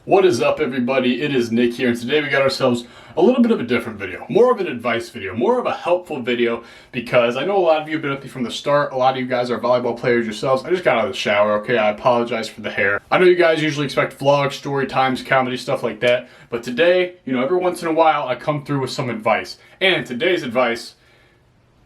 What is up, everybody? It is Nick here, and today we got ourselves a little bit of a different video. More of an advice video, more of a helpful video, because I know a lot of you have been with me from the start. A lot of you guys are volleyball players yourselves. I just got out of the shower, okay? I apologize for the hair. I know you guys usually expect vlogs, story times, comedy, stuff like that, but today, every once in a while, I come through with some advice. And today's advice: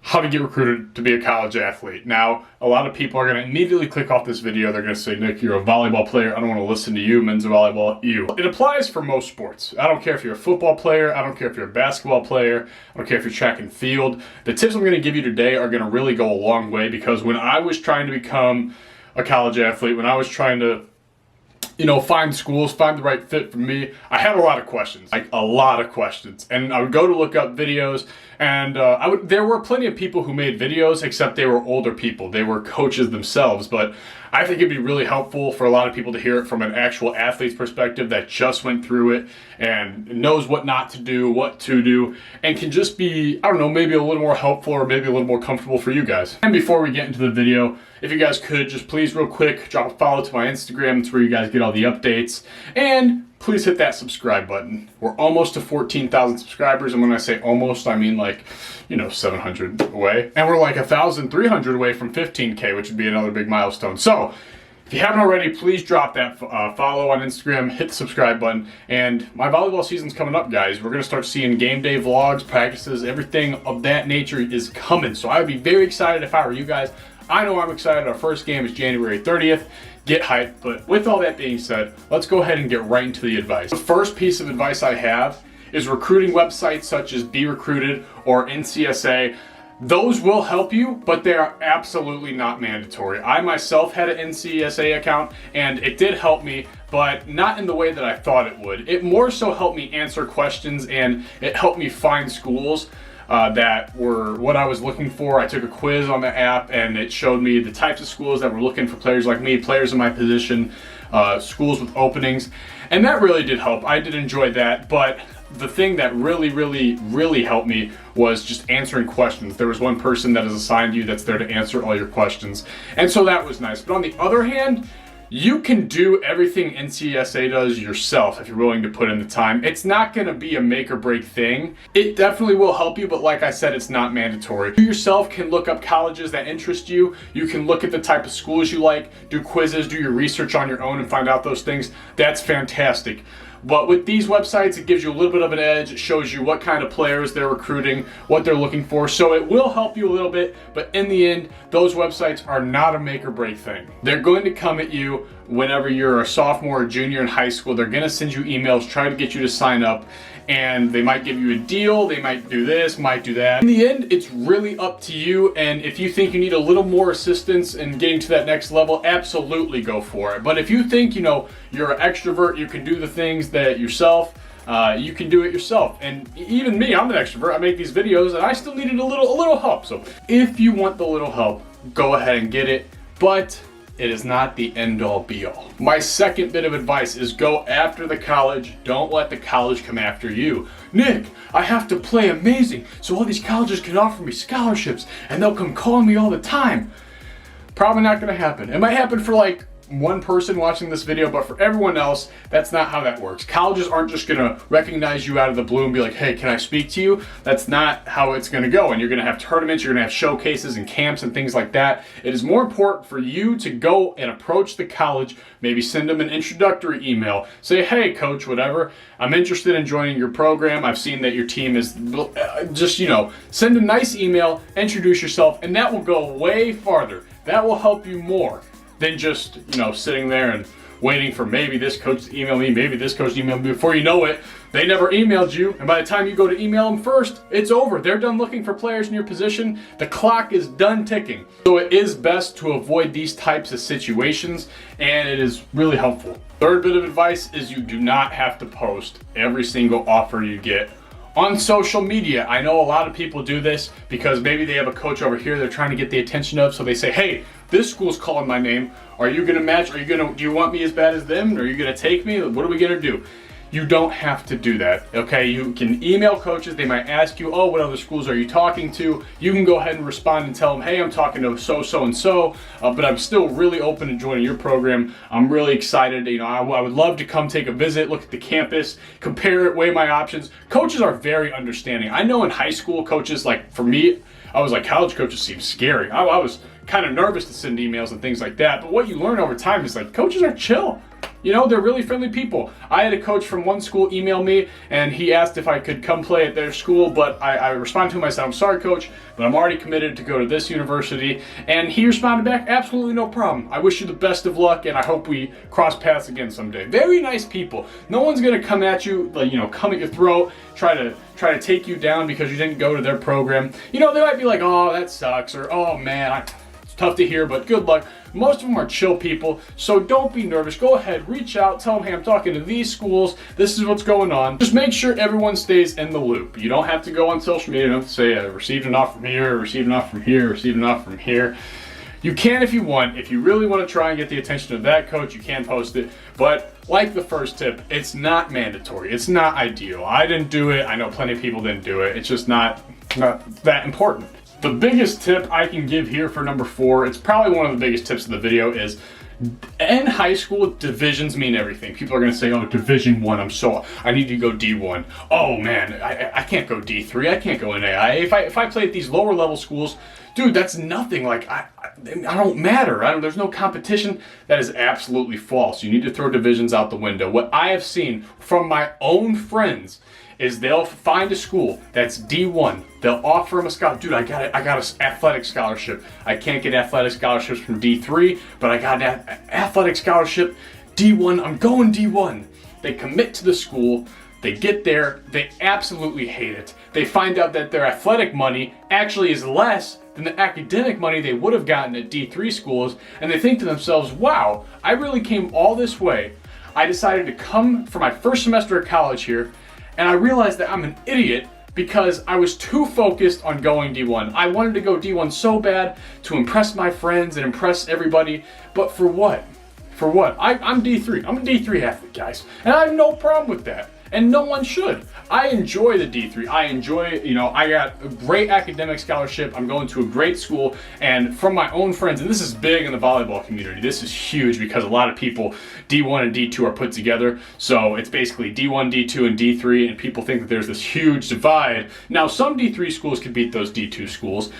how to get recruited to be a college athlete. Now, a lot of people are going to immediately click off this video. They're going to say, Nick, you're a volleyball player. I don't want to listen to you. Men's volleyball, you. It applies for most sports. I don't care if you're a football player. I don't care if you're a basketball player. I don't care if you're track and field. The tips I'm going to give you today are going to really go a long way, because when I was trying to become a college athlete, when I was trying to find schools, find the right fit for me, I had a lot of questions, and I would go to look up videos, and there were plenty of people who made videos, except they were older people. They were coaches themselves, but I think it'd be really helpful for a lot of people to hear it from an actual athlete's perspective that just went through it and knows what not to do, what to do, and can just be, maybe a little more helpful or maybe a little more comfortable for you guys. And before we get into the video, if you guys could just please real quick drop a follow to my Instagram. It's where you guys get all the updates. And please hit that subscribe button. We're almost to 14,000 subscribers, and when I say almost, I mean 700 away. And we're 1,300 away from 15K, which would be another big milestone. So, if you haven't already, please drop that follow on Instagram, hit the subscribe button, and my volleyball season's coming up, guys. We're going to start seeing game day vlogs, practices, everything of that nature is coming. So I would be very excited if I were you guys. I know I'm excited. Our first game is January 30th. Get hyped. But with all that being said, let's go ahead and get right into the advice. The first piece of advice I have is recruiting websites such as Be Recruited or NCSA. Those will help you, but they are absolutely not mandatory. I myself had an NCSA account, and it did help me, but not in the way that I thought it would. It more so helped me answer questions, and it helped me find schools that were what I was looking for. I took a quiz on the app, and it showed me the types of schools that were looking for players like me, players in my position, schools with openings, and that really did help. I did enjoy that, but the thing that really helped me was just answering questions. There was one person that is assigned to you that's there to answer all your questions, and so that was nice. But on the other hand, you can do everything NCSA does yourself if you're willing to put in the time. It's not going to be a make or break thing. It definitely will help you, but like I said, it's not mandatory. You yourself can look up colleges that interest you. You can look at the type of schools you like, do quizzes, do your research on your own and find out those things. That's fantastic. But with these websites, it gives you a little bit of an edge. It shows you what kind of players they're recruiting, what they're looking for. So it will help you a little bit, but in the end, those websites are not a make or break thing. They're going to come at you whenever you're a sophomore or junior in high school. They're going to send you emails, try to get you to sign up, and they might give you a deal. They might do this, might do that. In the end, it's really up to you, and if you think you need a little more assistance in getting to that next level, absolutely go for it. But if you think, you're an extrovert, you can do the things that yourself, you can do it yourself. And even me, I'm an extrovert. I make these videos, and I still needed a little help. So if you want the little help, go ahead and get it. But it is not the end-all be-all. My second bit of advice is go after the college. Don't let the college come after you. Nick, I have to play amazing so all these colleges can offer me scholarships and they'll come calling me all the time. Probably not gonna happen. It might happen for one person watching this video, but for everyone else, that's not how that works. Colleges aren't just gonna recognize you out of the blue and be like, hey, can I speak to you? That's not how it's gonna go. And you're gonna have tournaments, you're gonna have showcases and camps and things like that. It is more important for you to go and approach the college, maybe send them an introductory email. Say, hey, coach, whatever, I'm interested in joining your program. I've seen that your team is send a nice email, introduce yourself, and that will go way farther. That will help you more than just, sitting there and waiting for maybe this coach to email me, maybe this coach to email me. Before you know it, they never emailed you, and by the time you go to email them first, it's over. They're done looking for players in your position. The clock is done ticking. So it is best to avoid these types of situations, and it is really helpful. Third bit of advice is you do not have to post every single offer you get on social media. I know a lot of people do this because maybe they have a coach over here they're trying to get the attention of, so they say, hey, this school's calling my name. Are you gonna match? Do you want me as bad as them? Or are you gonna take me? What are we gonna do? You don't have to do that, okay? You can email coaches. They might ask you, oh, what other schools are you talking to? You can go ahead and respond and tell them, hey, I'm talking to so-and-so, but I'm still really open to joining your program. I'm really excited. You know, I would love to come take a visit, look at the campus, compare it, weigh my options. Coaches are very understanding. I know in high school, coaches, like for me, I was like, college coaches seem scary. I was kind of nervous to send emails and things like that. But what you learn over time is like, coaches are chill. You know, they're really friendly people. I had a coach from one school email me, and he asked if I could come play at their school, but I responded to him. I said, I'm sorry, coach, but I'm already committed to go to this university. And he responded back, absolutely no problem. I wish you the best of luck, and I hope we cross paths again someday. Very nice people. No one's going to come at you, like, you know, come at your throat, try to take you down because you didn't go to their program. You know, they might be like, oh, that sucks, or oh, man, it's tough to hear, but good luck. Most of them are chill people, so don't be nervous. Go ahead, reach out, tell them, hey, I'm talking to these schools. This is what's going on. Just make sure everyone stays in the loop. You don't have to go on social media. You don't have to say, I received an offer from here, received an offer from here, received an offer from here. You can if you want. If you really want to try and get the attention of that coach, you can post it. But like the first tip, it's not mandatory. It's not ideal. I didn't do it. I know plenty of people didn't do it. It's just not that important. The biggest tip I can give here for number 4, it's probably one of the biggest tips of the video, is in high school, divisions mean everything. People are going to say, oh, Division 1, I need to go D1. Oh man, I can't go D3, I can't go NAIA. If I play at these lower level schools, dude, that's nothing. Like, I don't matter. There's no competition. That is absolutely false. You need to throw divisions out the window. What I have seen from my own friends is they'll find a school that's D1. They'll offer them a scholarship. Dude, I got an athletic scholarship. I can't get athletic scholarships from D3, but I got an athletic scholarship D1. I'm going D1. They commit to the school. They get there. They absolutely hate it. They find out that their athletic money actually is less than the academic money they would have gotten at D3 schools, and they think to themselves, wow, I really came all this way. I decided to come for my first semester of college here, and I realized that I'm an idiot because I was too focused on going D1. I wanted to go D1 so bad to impress my friends and impress everybody, but for what? For what? I'm D3. I'm a D3 athlete, guys, and I have no problem with that. And no one should. I enjoy the D3. I enjoy, I got a great academic scholarship. I'm going to a great school. And from my own friends, and this is big in the volleyball community, this is huge because a lot of people, D1 and D2 are put together. So it's basically D1, D2, and D3, and people think that there's this huge divide. Now, some D3 schools could beat those D2 schools,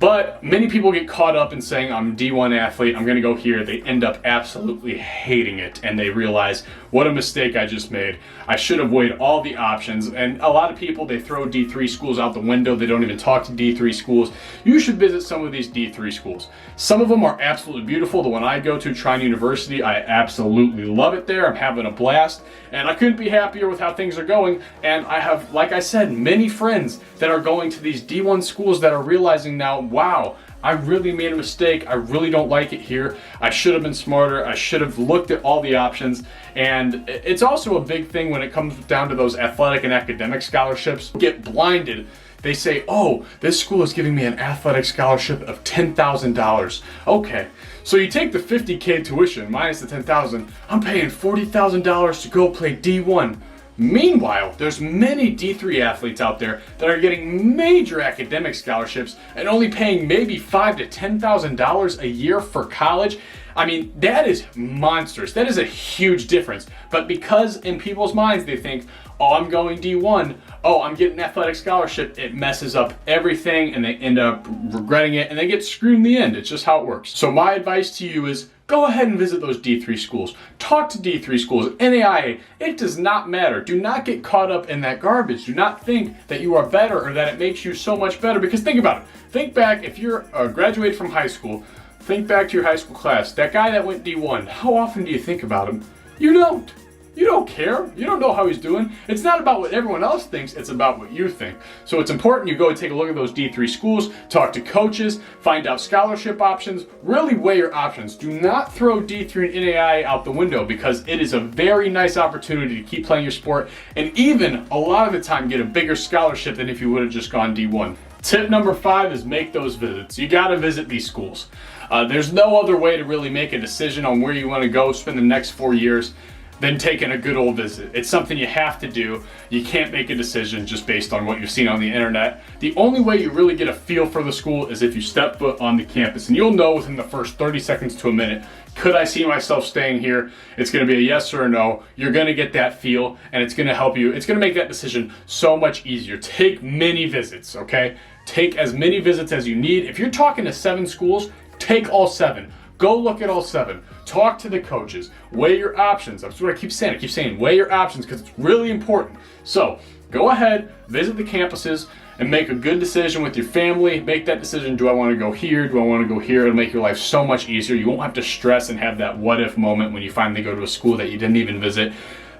but many people get caught up in saying, I'm a D1 athlete, I'm gonna go here. They end up absolutely hating it, and they realize, what a mistake I just made. I should have weighed all the options. And a lot of people, they throw D3 schools out the window. They don't even talk to D3 schools. You should visit some of these D3 schools. Some of them are absolutely beautiful. The one I go to, Trine University, I absolutely love it there. I'm having a blast, and I couldn't be happier with how things are going. And I have, like I said, many friends that are going to these D1 schools that are realizing now, wow, I really made a mistake. I really don't like it here. I should have been smarter. I should have looked at all the options. And it's also a big thing when it comes down to those athletic and academic scholarships. Get blinded. They say, oh, this school is giving me an athletic scholarship of $10,000. Okay, so you take the $50K tuition minus the $10,000. I'm paying $40,000 to go play D1. Meanwhile, there's many D3 athletes out there that are getting major academic scholarships and only paying maybe $5,000 to $10,000 a year for college. I mean, that is monstrous. That is a huge difference. But because in people's minds they think, oh, I'm going D1, oh, I'm getting an athletic scholarship, it messes up everything and they end up regretting it and they get screwed in the end. It's just how it works. So my advice to you is, go ahead and visit those D3 schools. Talk to D3 schools, NAIA. It does not matter. Do not get caught up in that garbage. Do not think that you are better or that it makes you so much better, because think about it. Think back, if you're graduated from high school, think back to your high school class. That guy that went D1, how often do you think about him? You don't. You don't care. You don't know how he's doing. It's not about what everyone else thinks, it's about what you think. So it's important you go and take a look at those D3 schools, talk to coaches, find out scholarship options, really weigh your options. Do not throw D3 and NAIA out the window, because it is a very nice opportunity to keep playing your sport and even a lot of the time get a bigger scholarship than if you would have just gone D1. Tip number 5 is make those visits. You got to visit these schools. There's no other way to really make a decision on where you want to go spend the next 4 years. than taking a good old visit. It's something you have to do. You can't make a decision just based on what you've seen on the internet. The only way you really get a feel for the school is if you step foot on the campus, and you'll know within the first 30 seconds to a minute, could I see myself staying here? It's gonna be a yes or a no. You're gonna get that feel, and it's gonna help you. It's gonna make that decision so much easier. Take many visits, okay? Take as many visits as you need. If you're talking to 7 schools, take all 7. Go look at all 7. Talk to the coaches. Weigh your options. That's what I keep saying. I keep saying weigh your options because it's really important. So go ahead, visit the campuses, and make a good decision with your family. Make that decision. Do I want to go here? Do I want to go here? It'll make your life so much easier. You won't have to stress and have that what if moment when you finally go to a school that you didn't even visit.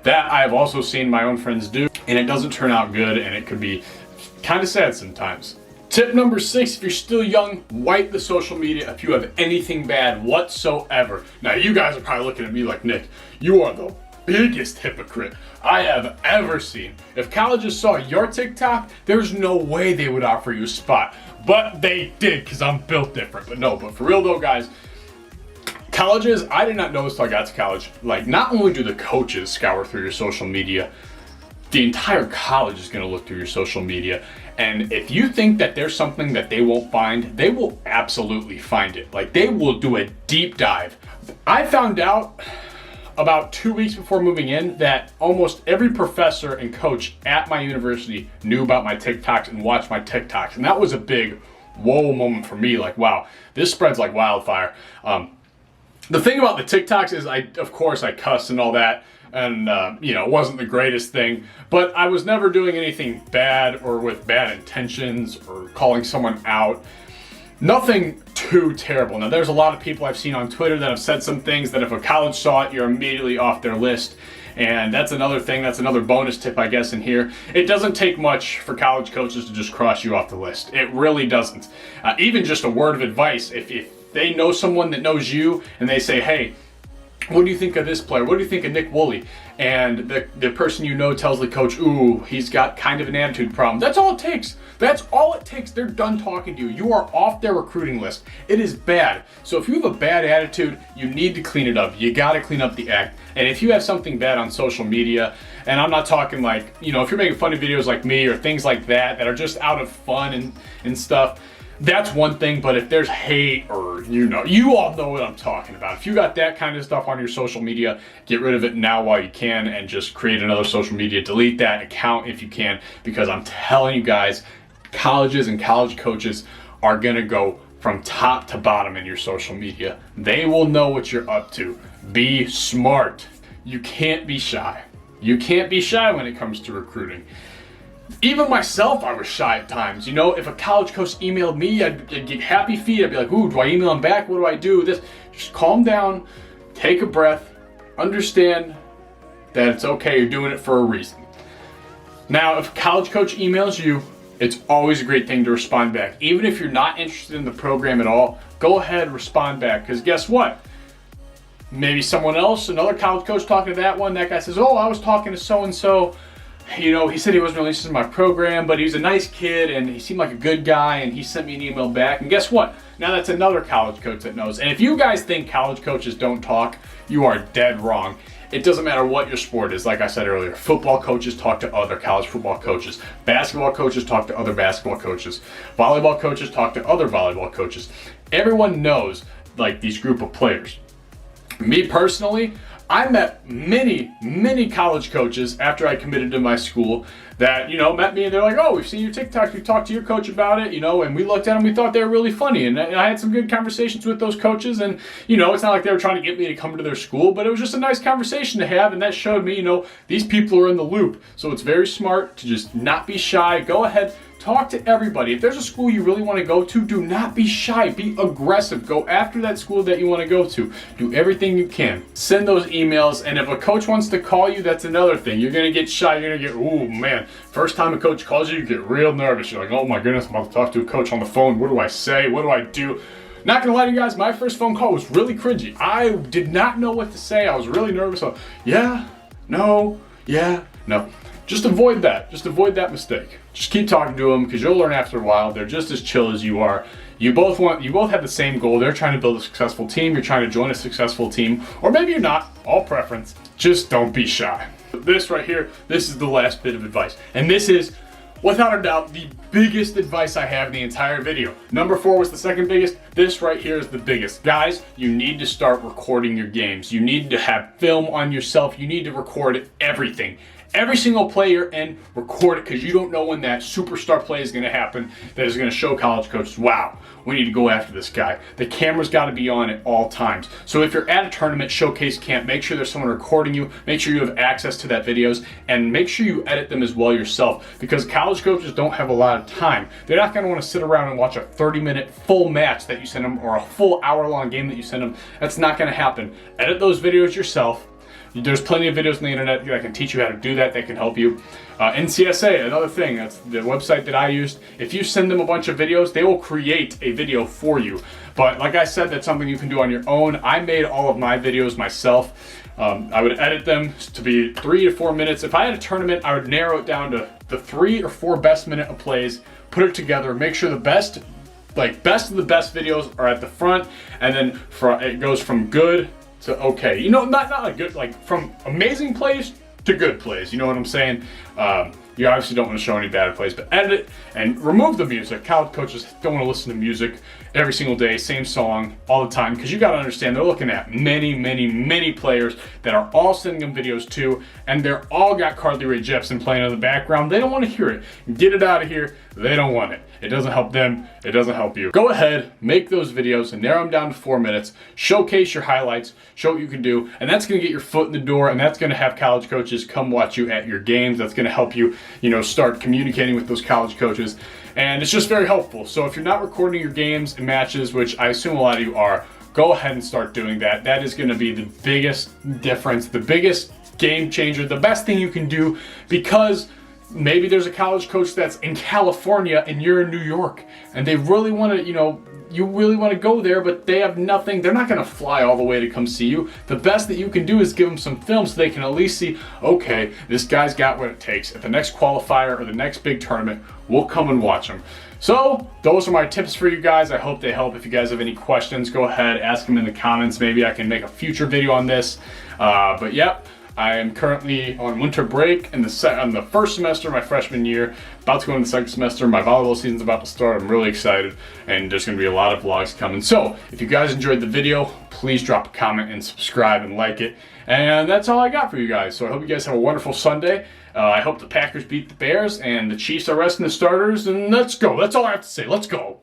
That I have also seen my own friends do, and it doesn't turn out good, and it could be kind of sad sometimes. Tip number 6, if you're still young, wipe the social media if you have anything bad whatsoever. Now you guys are probably looking at me like, Nick, you are the biggest hypocrite I have ever seen. If colleges saw your TikTok, there's no way they would offer you a spot. But they did, because I'm built different. But for real though, guys, colleges, I did not know this till I got to college. Like, not only do the coaches scour through your social media, the entire college is going to look through your social media. And if you think that there's something that they won't find, they will absolutely find it. Like, they will do a deep dive. I found out about 2 weeks before moving in that almost every professor and coach at my university knew about my TikToks and watched my TikToks. And that was a big whoa moment for me. Like, wow, this spreads like wildfire. The thing about the TikToks is of course I cuss and all that. And, it wasn't the greatest thing, but I was never doing anything bad or with bad intentions or calling someone out. Nothing too terrible. Now, there's a lot of people I've seen on Twitter that have said some things that if a college saw it, you're immediately off their list. And that's another thing, that's another bonus tip, I guess, in here. It doesn't take much for college coaches to just cross you off the list. It really doesn't. Even just a word of advice, if they know someone that knows you and they say, hey, what do you think of this player? What do you think of Nick Woolley? And the person you know tells the coach, ooh, he's got kind of an attitude problem. That's all it takes. That's all it takes. They're done talking to you. You are off their recruiting list. It is bad. So if you have a bad attitude, you need to clean it up. You got to clean up the act. And if you have something bad on social media, and I'm not talking like, if you're making funny videos like me or things like that are just out of fun and stuff, that's one thing. But if there's hate or, you all know what I'm talking about. If you got that kind of stuff on your social media, get rid of it now while you can and just create another social media. Delete that account if you can, because I'm telling you guys, colleges and college coaches are going to go from top to bottom in your social media. They will know what you're up to. Be smart. You can't be shy. You can't be shy when it comes to recruiting. Even myself, I was shy at times. If a college coach emailed me, I'd get happy feet. I'd be like, ooh, do I email him back? What do I do? Just calm down, take a breath, understand that it's okay. You're doing it for a reason. Now, if a college coach emails you, it's always a great thing to respond back. Even if you're not interested in the program at all, go ahead, respond back. Because guess what? Maybe someone else, another college coach talking to that one, that guy says, oh, I was talking to so-and-so. He said he wasn't really interested in my program, but he was a nice kid and he seemed like a good guy, and he sent me an email back. And guess what? Now that's another college coach that knows. And if you guys think college coaches don't talk, you are dead wrong. It doesn't matter what your sport is. Like I said earlier, football coaches talk to other college football coaches. Basketball coaches talk to other basketball coaches. Volleyball coaches talk to other volleyball coaches. Everyone knows, these group of players. Me personally, I met many college coaches after I committed to my school that, met me and they're like, oh, we've seen your TikToks, we've talked to your coach about it, and we looked at them, we thought they were really funny. And I had some good conversations with those coaches, and, it's not like they were trying to get me to come to their school, but it was just a nice conversation to have, and that showed me, these people are in the loop. So it's very smart to just not be shy. Go ahead, talk to everybody. If there's a school you really want to go to, do not be shy. Be aggressive. Go after that school that you want to go to. Do everything you can. Send those emails, and if a coach wants to call you, that's another thing. You're going to get shy. You're going to get, oh man, first time a coach calls you, you get real nervous. You're like, oh my goodness, I'm about to talk to a coach on the phone. What do I say? What do I do? Not gonna lie to you guys, my first phone call was really cringy. I did not know what to say. I was really nervous. So, yeah, no. just avoid that. Just avoid that mistake. Just keep talking to them because you'll learn after a while. They're just as chill as you are. You both have the same goal. They're trying to build a successful team. You're trying to join a successful team. Or maybe you're not. All preference. Just don't be shy. This right here, this is the last bit of advice. And this is, without a doubt, the biggest advice I have in the entire video. Number 4 was the second biggest. This right here is the biggest. Guys, you need to start recording your games. You need to have film on yourself. You need to record everything. Every single play you're in, record it, because you don't know when that superstar play is going to happen that is going to show college coaches, wow, we need to go after this guy. The camera's got to be on at all times. So if you're at a tournament, showcase camp, make sure there's someone recording you, make sure you have access to that videos, and make sure you edit them as well yourself, because college coaches don't have a lot of time. They're not going to want to sit around and watch a 30-minute full match that you send them, or a full hour-long game that you send them. That's not going to happen. Edit those videos yourself. There's plenty of videos on the internet that can teach you how to do that, that can help you. NCSA, another thing, that's the website that I used. If you send them a bunch of videos, they will create a video for you. But like I said, that's something you can do on your own. I made all of my videos myself. I would edit them to be 3 to 4 minutes. If I had a tournament, I would narrow it down to the 3 or 4 best minute of plays, put it together, make sure the best of the best videos are at the front, and then it goes from good to okay. You know, not like good, like from amazing plays to good plays. You know what I'm saying? You obviously don't want to show any bad plays, but edit it and remove the music. College coaches don't want to listen to music every single day, same song all the time, because you got to understand they're looking at many players that are all sending them videos too, and they're all got Carly Rae Jepsen playing in the background. They don't want to hear it. Get it out of here. They don't want it. It doesn't help them. It doesn't help you. Go ahead, make those videos and narrow them down to 4 minutes. Showcase your highlights. Show what you can do, and that's going to get your foot in the door, and that's going to have college coaches come watch you at your games. That's going to help you, start communicating with those college coaches, and it's just very helpful. So if you're not recording your games and matches, which I assume a lot of you are, go ahead and start doing that. That is going to be the biggest difference, the biggest game changer, the best thing you can do, because maybe there's a college coach that's in California and you're in New York, and they really want to, you really want to go there, but they have nothing. They're not going to fly all the way to come see you. The best that you can do is give them some film so they can at least see, okay, this guy's got what it takes. At the next qualifier or the next big tournament, we'll come and watch him. So those are my tips for you guys. I hope they help. If you guys have any questions, go ahead, ask them in the comments. Maybe I can make a future video on this. But yep. I am currently on winter break on the first semester of my freshman year, about to go into the second semester. My volleyball season's about to start. I'm really excited, and there's going to be a lot of vlogs coming. So if you guys enjoyed the video, please drop a comment and subscribe and like it. And that's all I got for you guys. So I hope you guys have a wonderful Sunday. I hope the Packers beat the Bears and the Chiefs are resting the starters, and let's go. That's all I have to say. Let's go.